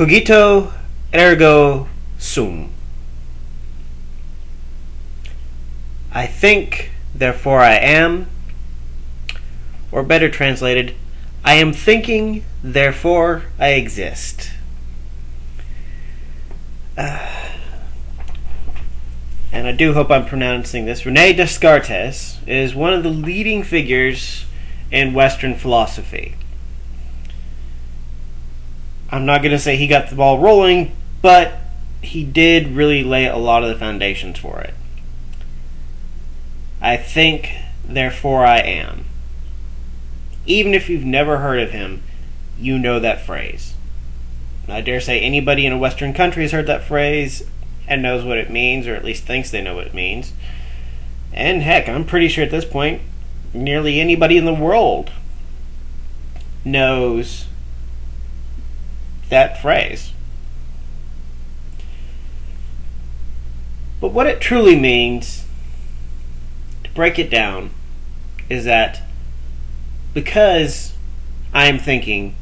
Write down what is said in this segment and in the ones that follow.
Cogito ergo sum. I think, therefore I am. Or better translated, I am thinking, therefore I exist. And I do hope I'm pronouncing this. René Descartes is one of the leading figures in Western philosophy. I'm not going to say he got the ball rolling, but he did really lay a lot of the foundations for it. I think, therefore I am. Even if you've never heard of him, you know that phrase. I dare say anybody in a Western country has heard that phrase and knows what it means, or at least thinks they know what it means. And heck, I'm pretty sure at this point, nearly anybody in the world knows that phrase. But what it truly means, to break it down, is that because I am thinking,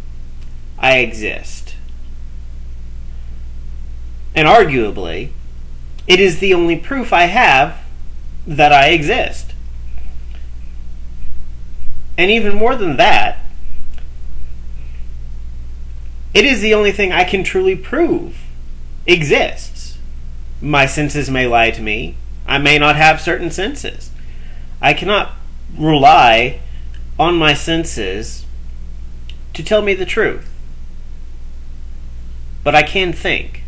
I exist. And arguably, it is the only proof I have that I exist. And even more than that, it is the only thing I can truly prove exists. My senses may lie to me. I may not have certain senses. I cannot rely on my senses to tell me the truth. But I can think.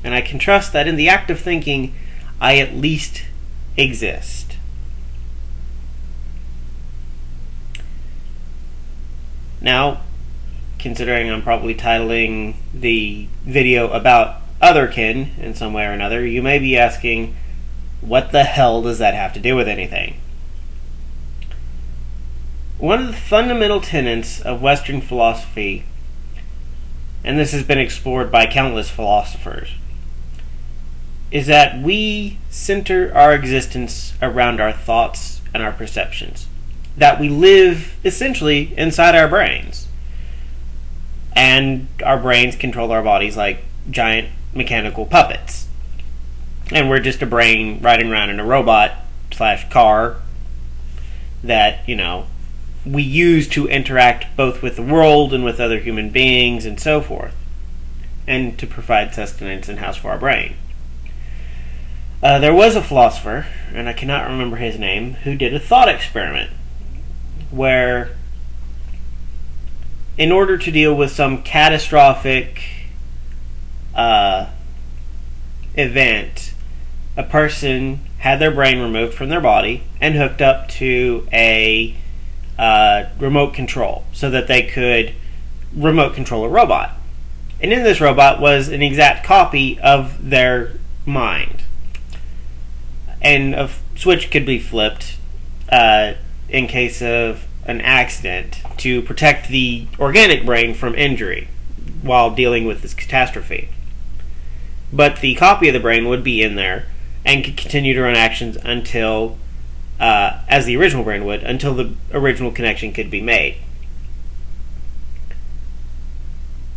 And I can trust that in the act of thinking, I at least exist. Now, considering I'm probably titling the video about Otherkin in some way or another, you may be asking, what the hell does that have to do with anything? One of the fundamental tenets of Western philosophy, and this has been explored by countless philosophers, is that we center our existence around our thoughts and our perceptions. That we live essentially inside our brains. And our brains control our bodies like giant mechanical puppets. And we're just a brain riding around in a robot / car that, we use to interact both with the world and with other human beings and so forth. And to provide sustenance and house for our brain. There was a philosopher, and I cannot remember his name, who did a thought experiment where, in order to deal with some catastrophic event, a person had their brain removed from their body and hooked up to a remote control so that they could remote control a robot. And in this robot was an exact copy of their mind. And a switch could be flipped in case of an accident to protect the organic brain from injury while dealing with this catastrophe. But the copy of the brain would be in there and could continue to run actions until, as the original brain would, until the original connection could be made.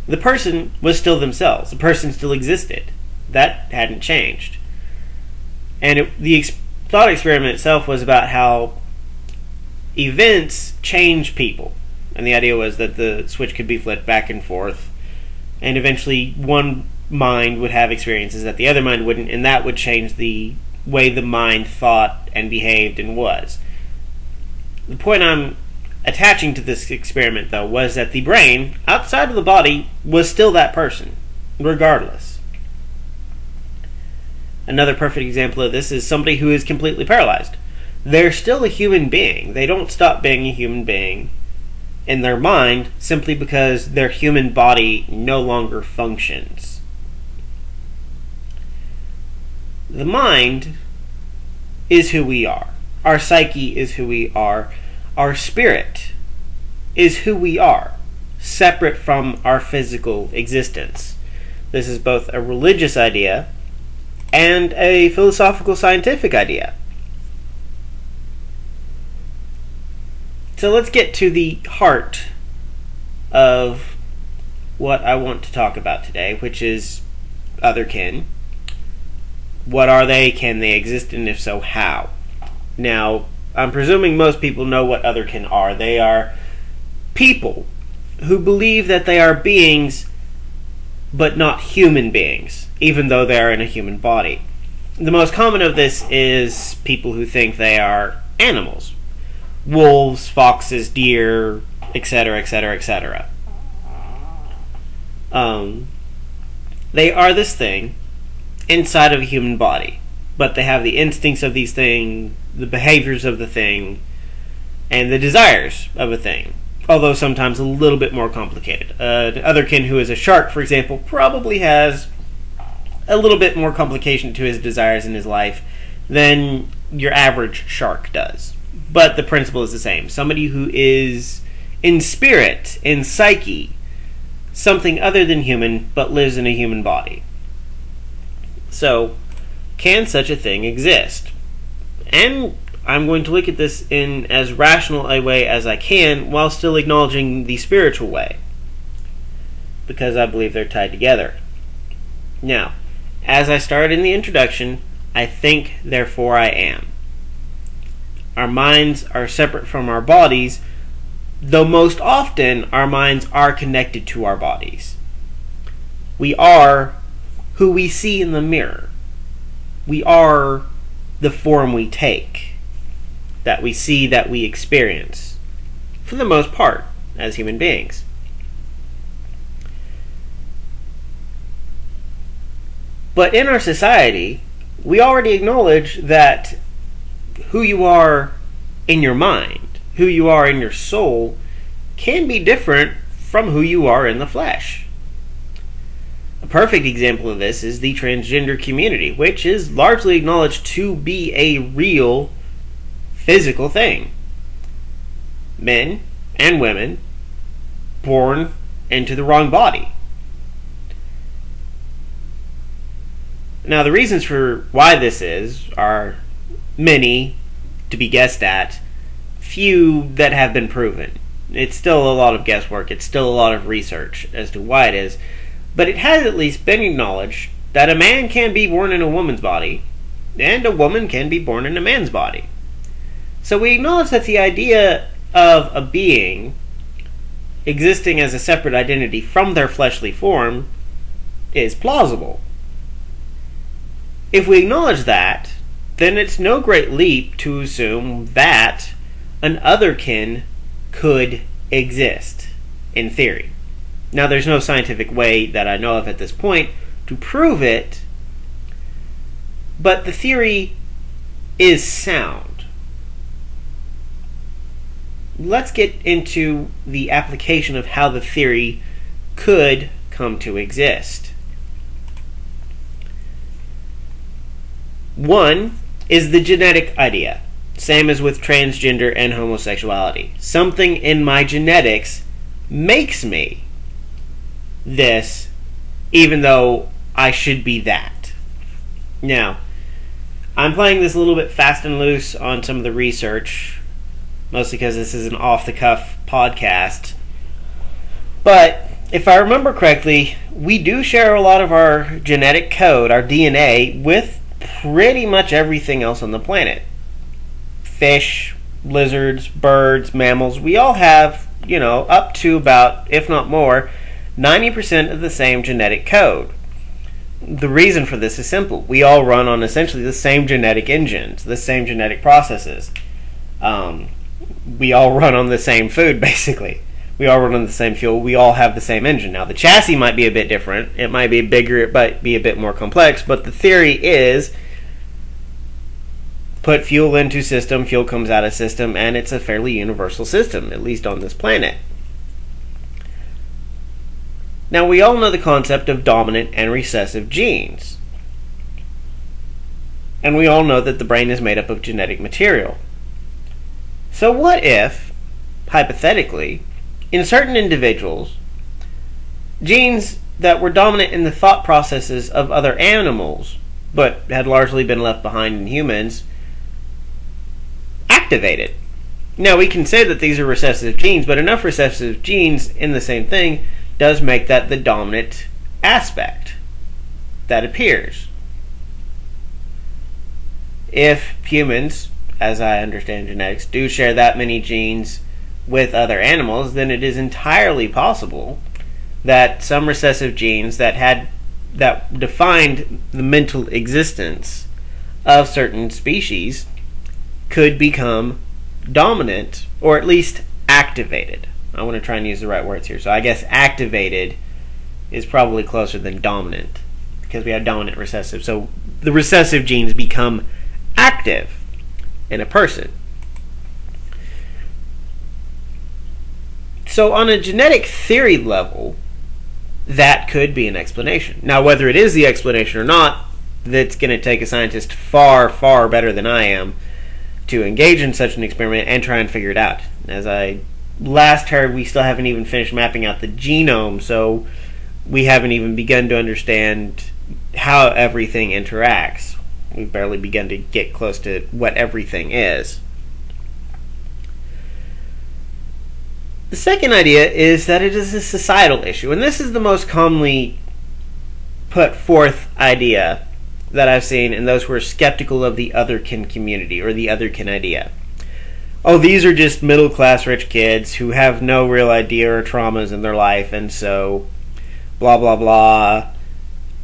The person was still themselves. The person still existed. That hadn't changed. And the thought experiment itself was about how events change people. And the idea was that the switch could be flipped back and forth. And eventually one mind would have experiences that the other mind wouldn't. And that would change the way the mind thought and behaved and was. The point I'm attaching to this experiment, though, was that the brain, outside of the body, was still that person, regardless. Another perfect example of this is somebody who is completely paralyzed. They're still a human being. They don't stop being a human being in their mind simply because their human body no longer functions. The mind is who we are. Our psyche is who we are. Our spirit is who we are, separate from our physical existence. This is both a religious idea and a philosophical scientific idea. So let's get to the heart of what I want to talk about today, which is Otherkin. What are they? Can they exist? And if so, how? Now, I'm presuming most people know what Otherkin are. They are people who believe that they are beings, but not human beings, even though they are in a human body. The most common of this is people who think they are animals. Wolves, foxes, deer, etc., etc., etc. They are this thing inside of a human body, but they have the instincts of these things, the behaviors of the thing, and the desires of a thing, although sometimes a little bit more complicated. Otherkin, who is a shark, for example, probably has a little bit more complication to his desires in his life than your average shark does. But the principle is the same. Somebody who is in spirit, in psyche, something other than human, but lives in a human body. So, can such a thing exist? And I'm going to look at this in as rational a way as I can, while still acknowledging the spiritual way, because I believe they're tied together. Now, as I started in the introduction, I think, therefore I am. Our minds are separate from our bodies, though most often our minds are connected to our bodies. We are who we see in the mirror. We are the form we take, that we see, that we experience, for the most part, as human beings. But in our society, we already acknowledge that who you are in your mind, who you are in your soul, can be different from who you are in the flesh. A perfect example of this is the transgender community, which is largely acknowledged to be a real physical thing. Men and women born into the wrong body. Now, the reasons for why this is are many to be guessed at, few that have been proven. It's still a lot of guesswork, it's still a lot of research as to why it is, but it has at least been acknowledged that a man can be born in a woman's body, and a woman can be born in a man's body. So we acknowledge that the idea of a being existing as a separate identity from their fleshly form is plausible. If we acknowledge that, then it's no great leap to assume that an otherkin could exist, in theory. Now, there's no scientific way that I know of at this point to prove it, but the theory is sound. Let's get into the application of how the theory could come to exist. One is the genetic idea, same as with transgender and homosexuality. Something in my genetics makes me this, even though I should be that. Now, I'm playing this a little bit fast and loose on some of the research, mostly because this is an off-the-cuff podcast. But if I remember correctly, we do share a lot of our genetic code, our DNA, with pretty much everything else on the planet. Fish, lizards, birds, mammals, we all have, up to about, if not more, 90% of the same genetic code. The reason for this is simple. We all run on essentially the same genetic engines, the same genetic processes. We all run on the same food, basically. We all run on the same fuel. We all have the same engine. Now, the chassis might be a bit different. It might be bigger. It might be a bit more complex. But the theory is, put fuel into system, fuel comes out of system, and it's a fairly universal system, at least on this planet. Now, we all know the concept of dominant and recessive genes. And we all know that the brain is made up of genetic material. So what if, hypothetically, in certain individuals, genes that were dominant in the thought processes of other animals, but had largely been left behind in humans, activated? Now, we can say that these are recessive genes, but enough recessive genes in the same thing does make that the dominant aspect that appears. If humans, as I understand genetics, do share that many genes with other animals, then it is entirely possible that some recessive genes that defined the mental existence of certain species could become dominant, or at least activated. I want to try and use the right words here. So I guess activated is probably closer than dominant, because we have dominant recessive. So the recessive genes become active in a person. So on a genetic theory level, that could be an explanation. Now, whether it is the explanation or not, that's going to take a scientist far, far better than I am to engage in such an experiment and try and figure it out. As I last heard, we still haven't even finished mapping out the genome, so we haven't even begun to understand how everything interacts. We've barely begun to get close to what everything is. The second idea is that it is a societal issue, and this is the most commonly put forth idea that I've seen in those who are skeptical of the Otherkin community, or the Otherkin idea. Oh, these are just middle-class rich kids who have no real idea or traumas in their life, and so blah blah blah.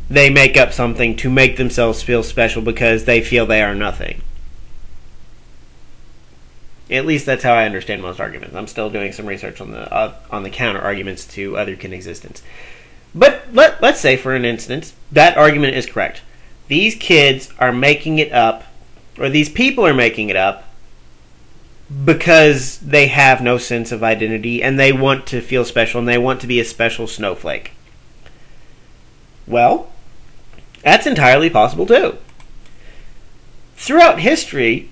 They make up something to make themselves feel special because they feel they are nothing. At least that's how I understand most arguments. I'm still doing some research on the counter arguments to Otherkin existence. But let's say, for an instance, that argument is correct. These kids are making it up, or these people are making it up, because they have no sense of identity and they want to feel special and they want to be a special snowflake. Well, that's entirely possible too. Throughout history,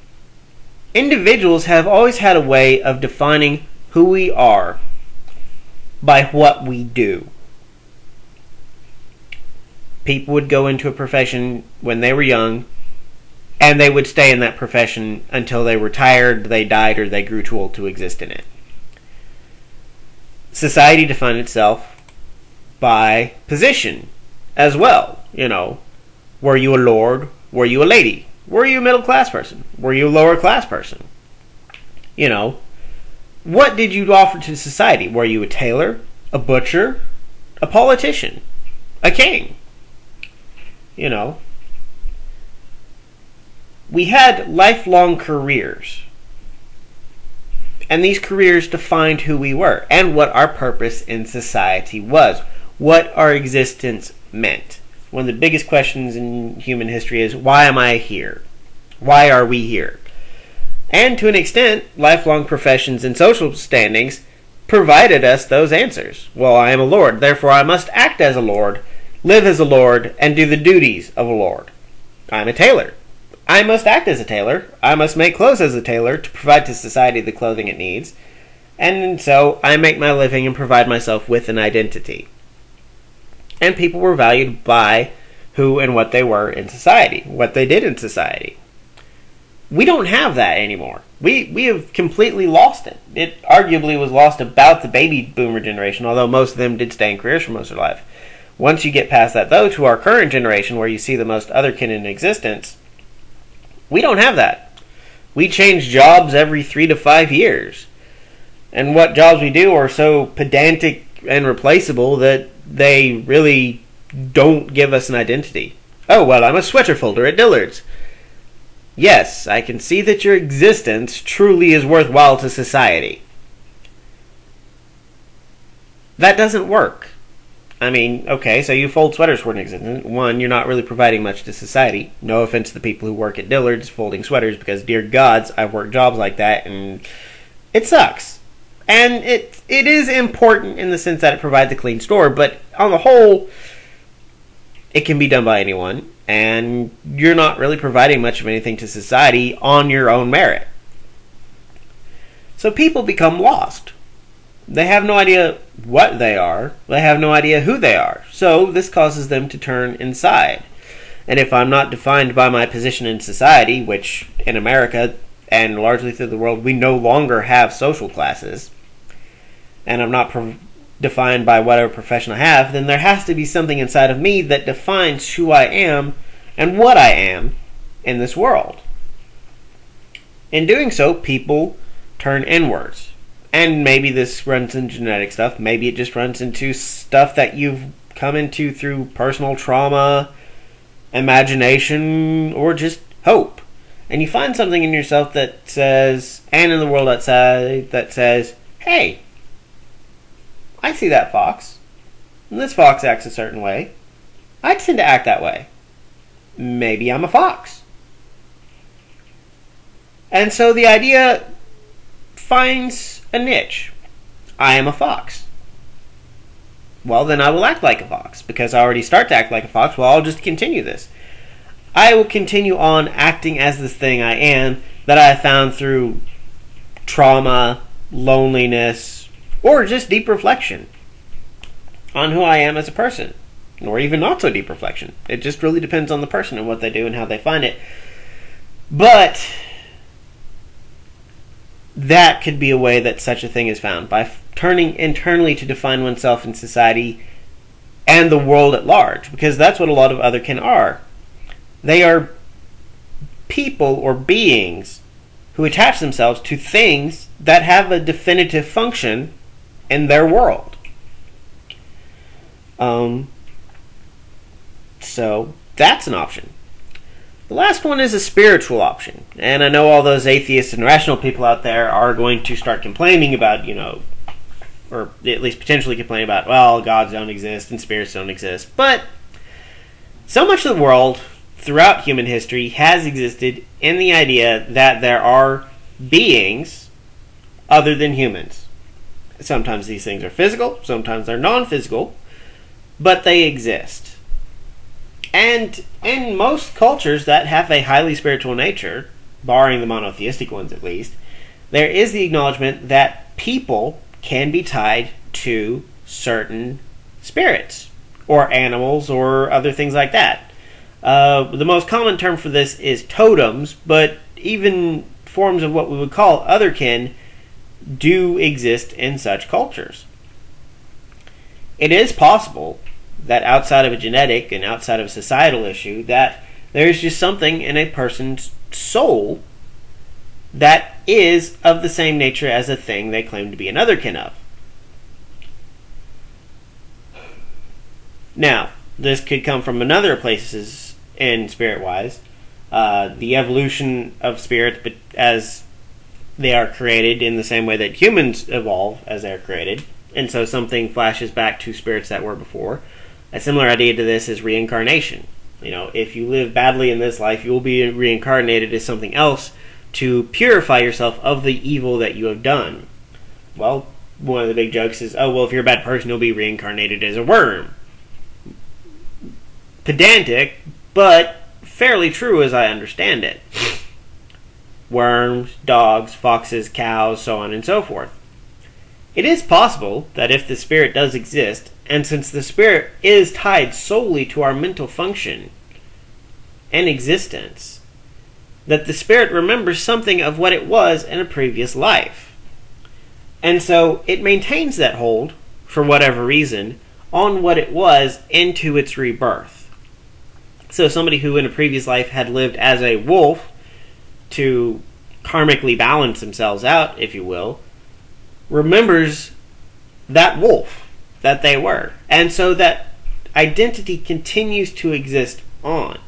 individuals have always had a way of defining who we are by what we do. People would go into a profession when they were young, and they would stay in that profession until they retired, they died, or they grew too old to exist in it. Society defined itself by position as well. You know, were you a lord? Were you a lady? Were you a middle class person? Were you a lower class person? You know, what did you offer to society? Were you a tailor, a butcher, a politician, a king? You know, we had lifelong careers, and these careers defined who we were and what our purpose in society was, what our existence meant. One of the biggest questions in human history is, why am I here? Why are we here? And to an extent, lifelong professions and social standings provided us those answers. Well, I am a lord, therefore I must act as a lord, live as a lord, and do the duties of a lord. I'm a tailor. I must act as a tailor. I must make clothes as a tailor to provide to society the clothing it needs. And so I make my living and provide myself with an identity. And people were valued by who and what they were in society, what they did in society. We don't have that anymore. We have completely lost it. It arguably was lost about the baby boomer generation, although most of them did stay in careers for most of their life. Once you get past that, though, to our current generation, where you see the most Otherkin in existence, we don't have that. We change jobs every 3 to 5 years. And what jobs we do are so pedantic and replaceable that they really don't give us an identity. Oh, well, I'm a sweater folder at Dillard's. Yes, I can see that your existence truly is worthwhile to society. That doesn't work. I mean, okay, so you fold sweaters for an existence. One, you're not really providing much to society. No offense to the people who work at Dillard's folding sweaters, because, dear gods, I've worked jobs like that, and it sucks. And it is important in the sense that it provides a clean store, but on the whole, it can be done by anyone, and you're not really providing much of anything to society on your own merit. So people become lost. They have no idea what they are. They have no idea who they are. So this causes them to turn inside. And if I'm not defined by my position in society, which in America and largely through the world we no longer have social classes, and I'm not defined by whatever profession I have, then there has to be something inside of me that defines who I am and what I am in this world. In doing so, people turn inwards. And maybe this runs into genetic stuff. Maybe it just runs into stuff that you've come into through personal trauma, imagination, or just hope. And you find something in yourself that says, and in the world outside, that says, hey, I see that fox. And this fox acts a certain way. I tend to act that way. Maybe I'm a fox. And so the idea finds a niche. I am a fox. Well, then I will act like a fox. Because I already start to act like a fox, well, I'll just continue this. I will continue on acting as this thing I am that I found through trauma, loneliness, or just deep reflection on who I am as a person. Or even not so deep reflection. It just really depends on the person and what they do and how they find it. But that could be a way that such a thing is found, by turning internally to define oneself in society and the world at large, because that's what a lot of Otherkin are. They are people or beings who attach themselves to things that have a definitive function in their world. So that's an option. The last one is a spiritual option. And I know all those atheists and rational people out there are going to start complaining about, or at least potentially complaining about, well, gods don't exist and spirits don't exist. But so much of the world throughout human history has existed in the idea that there are beings other than humans. Sometimes these things are physical, sometimes they're non-physical, but they exist. And in most cultures that have a highly spiritual nature, barring the monotheistic ones at least, there is the acknowledgement that people can be tied to certain spirits, or animals, or other things like that. The most common term for this is totems, but even forms of what we would call otherkin do exist in such cultures. It is possible that outside of a genetic and outside of a societal issue, that there is just something in a person's soul that is of the same nature as a thing they claim to be an otherkin of. Now, this could come from another places in spirit-wise. The evolution of spirits, but as they are created in the same way that humans evolve as they are created, and so something flashes back to spirits that were before. A similar idea to this is reincarnation. If you live badly in this life, you will be reincarnated as something else to purify yourself of the evil that you have done. Well, one of the big jokes is, oh, well, if you're a bad person, you'll be reincarnated as a worm. Pedantic, but fairly true as I understand it. Worms, dogs, foxes, cows, so on and so forth. It is possible that if the spirit does exist, and since the spirit is tied solely to our mental function and existence, that the spirit remembers something of what it was in a previous life. And so it maintains that hold, for whatever reason, on what it was into its rebirth. So somebody who in a previous life had lived as a wolf to karmically balance themselves out, if you will, remembers that wolf that they were. And so that identity continues to exist on.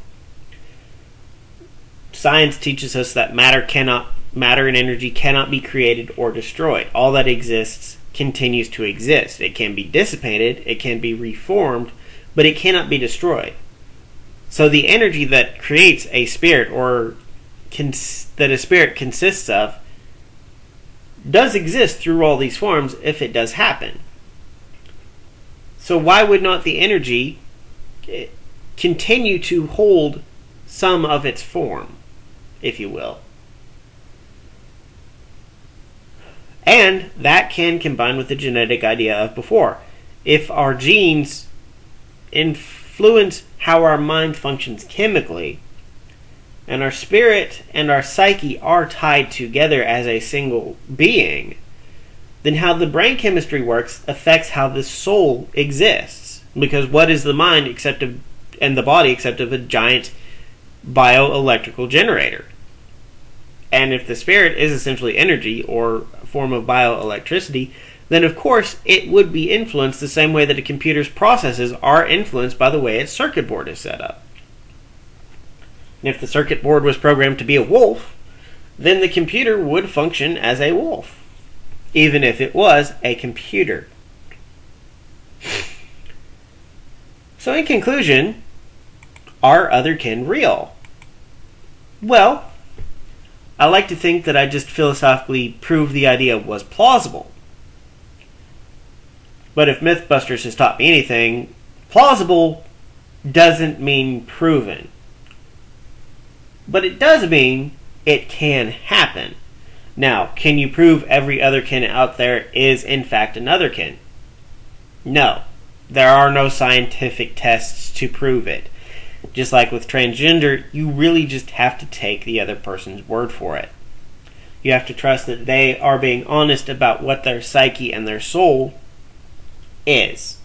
Science teaches us that matter and energy cannot be created or destroyed. All that exists continues to exist. It can be dissipated, it can be reformed, but it cannot be destroyed. So the energy that creates a spirit, or that a spirit consists of, does exist through all these forms if it does happen. So why would not the energy continue to hold some of its form, if you will? And that can combine with the genetic idea of before. If our genes influence how our mind functions chemically, and our spirit and our psyche are tied together as a single being, then how the brain chemistry works affects how the soul exists. Because what is the mind and the body except of a giant bioelectrical generator? And if the spirit is essentially energy or a form of bioelectricity, then of course it would be influenced the same way that a computer's processes are influenced by the way its circuit board is set up. And if the circuit board was programmed to be a wolf, then the computer would function as a wolf, even if it was a computer. So in conclusion, are otherkin real? Well, I like to think that I just philosophically proved the idea was plausible. But if Mythbusters has taught me anything, plausible doesn't mean proven. But it does mean it can happen. Now, can you prove every otherkin out there is in fact an otherkin? No. There are no scientific tests to prove it. Just like with transgender, you really just have to take the other person's word for it. You have to trust that they are being honest about what their psyche and their soul is.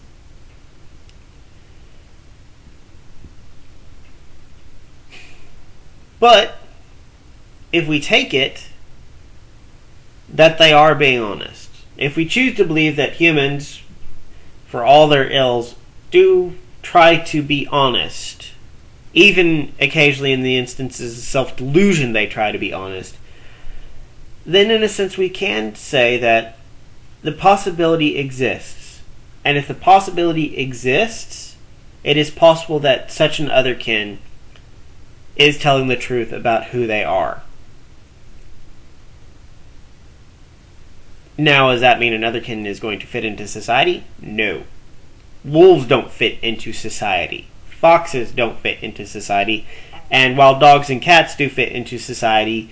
But if we take it that they are being honest, if we choose to believe that humans, for all their ills, do try to be honest, even occasionally in the instances of self-delusion they try to be honest, then in a sense we can say that the possibility exists. And if the possibility exists, it is possible that such an otherkin is telling the truth about who they are. Now, does that mean an otherkin is going to fit into society? No. Wolves don't fit into society. Foxes don't fit into society. And while dogs and cats do fit into society,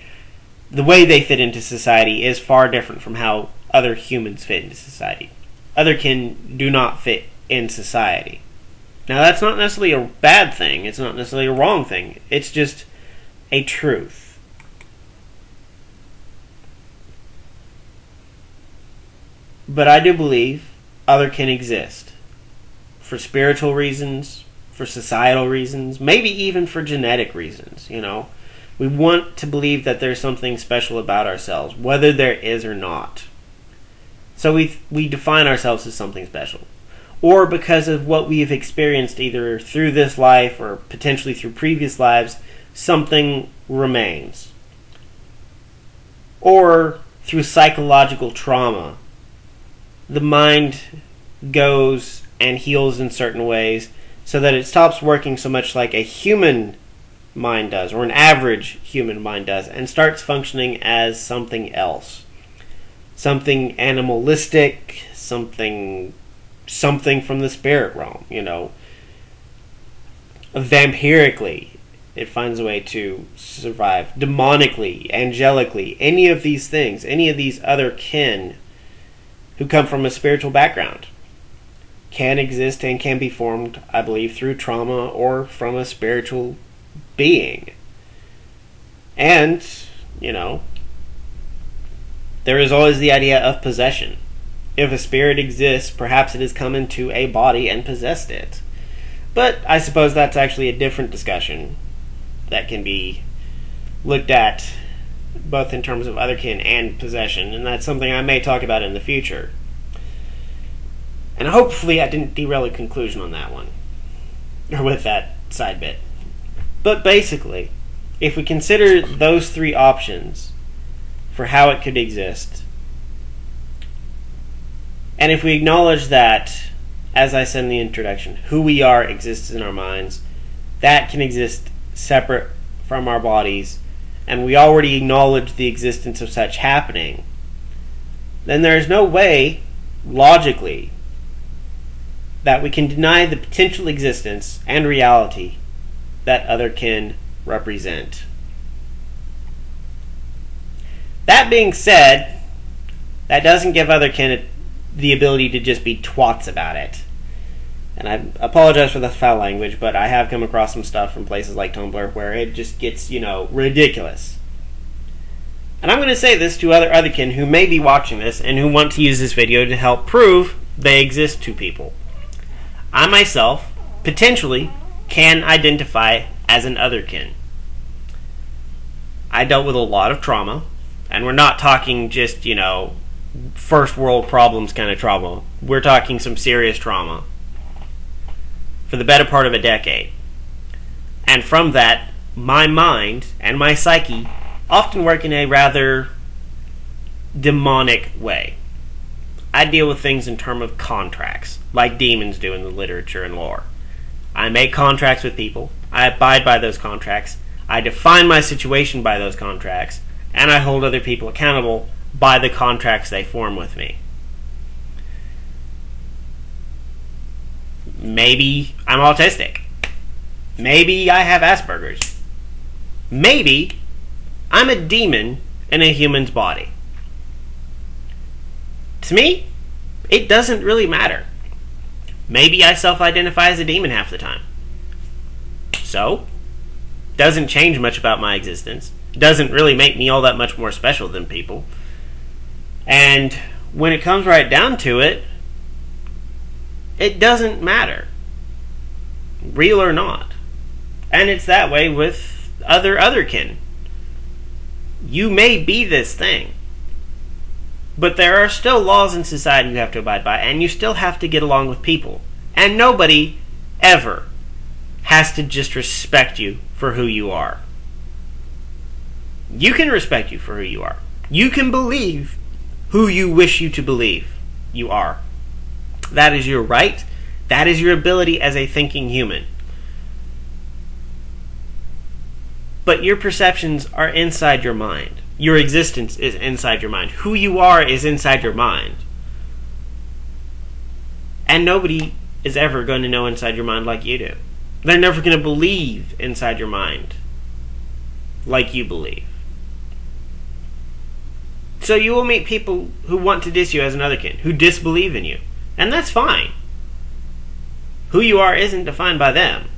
the way they fit into society is far different from how other humans fit into society. Otherkin do not fit in society. Now, that's not necessarily a bad thing. It's not necessarily a wrong thing. It's just a truth. But I do believe otherkin exist. For spiritual reasons, for societal reasons, maybe even for genetic reasons, you know. We want to believe that there's something special about ourselves, whether there is or not. So we define ourselves as something special. Or because of what we have experienced either through this life or potentially through previous lives, something remains. Or through psychological trauma, the mind goes and heals in certain ways so that it stops working so much like a human mind does, or an average human mind does, and starts functioning as something else. Something animalistic, something from the spirit realm, you know. Vampirically, it finds a way to survive. Demonically, angelically, any of these things, any of these other kin who come from a spiritual background can exist and can be formed, I believe, through trauma or from a spiritual being. And, you know, there is always the idea of possession. If a spirit exists, perhaps it has come into a body and possessed it. But I suppose that's actually a different discussion that can be looked at both in terms of otherkin and possession, and that's something I may talk about in the future. And hopefully I didn't derail a conclusion on that one, or with that side bit. But basically, if we consider those three options for how it could exist, and if we acknowledge that, as I said in the introduction, who we are exists in our minds, that can exist separate from our bodies, and we already acknowledge the existence of such happening, then there is no way, logically, that we can deny the potential existence and reality that otherkin represent. That being said, that doesn't give otherkin the ability to just be twats about it. And I apologize for the foul language, but I have come across some stuff from places like Tumblr where it just gets, you know, ridiculous. And I'm going to say this to other Otherkin who may be watching this and who want to use this video to help prove they exist to people. I myself, potentially, can identify as an Otherkin. I dealt with a lot of trauma, and we're not talking just, first world problems kind of trauma. We're talking some serious trauma for the better part of a decade. And from that, my mind and my psyche often work in a rather demonic way. I deal with things in terms of contracts, like demons do in the literature and lore. I make contracts with people, I abide by those contracts, I define my situation by those contracts, and I hold other people accountable by the contracts they form with me. Maybe I'm autistic. Maybe I have Asperger's. Maybe I'm a demon in a human's body. To me, it doesn't really matter. Maybe I self-identify as a demon half the time. So, doesn't change much about my existence. Doesn't really make me all that much more special than people. And when it comes right down to it, it doesn't matter. Real or not. And it's that way with Otherkin. You may be this thing, but there are still laws in society you have to abide by, and you still have to get along with people. And nobody ever has to just respect you for who you are. You can respect you for who you are. You can believe who you wish you to believe you are. That is your right. That is your ability as a thinking human. But your perceptions are inside your mind. Your existence is inside your mind. Who you are is inside your mind. And nobody is ever going to know inside your mind like you do. They're never going to believe inside your mind like you believe. So you will meet people who want to diss you as an Otherkin, who disbelieve in you. And that's fine. Who you are isn't defined by them.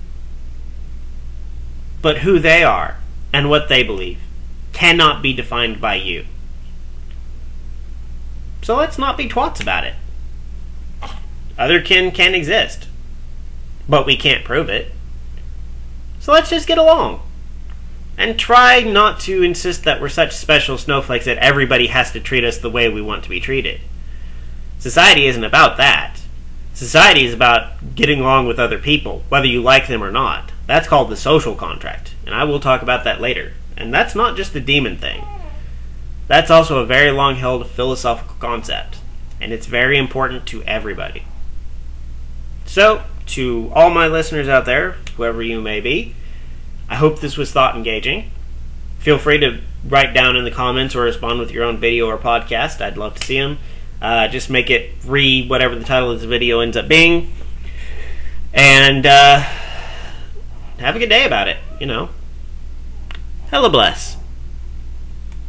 But who they are and what they believe cannot be defined by you. So let's not be twats about it. Otherkin can exist, but we can't prove it. So let's just get along. And try not to insist that we're such special snowflakes that everybody has to treat us the way we want to be treated. Society isn't about that. Society is about getting along with other people, whether you like them or not. That's called the social contract, and I will talk about that later. And that's not just a demon thing. That's also a very long-held philosophical concept, and it's very important to everybody. So, to all my listeners out there, whoever you may be, I hope this was thought-engaging. Feel free to write down in the comments or respond with your own video or podcast. I'd love to see them. Just make it read whatever the title of the video ends up being. And have a good day about it, Hella bless.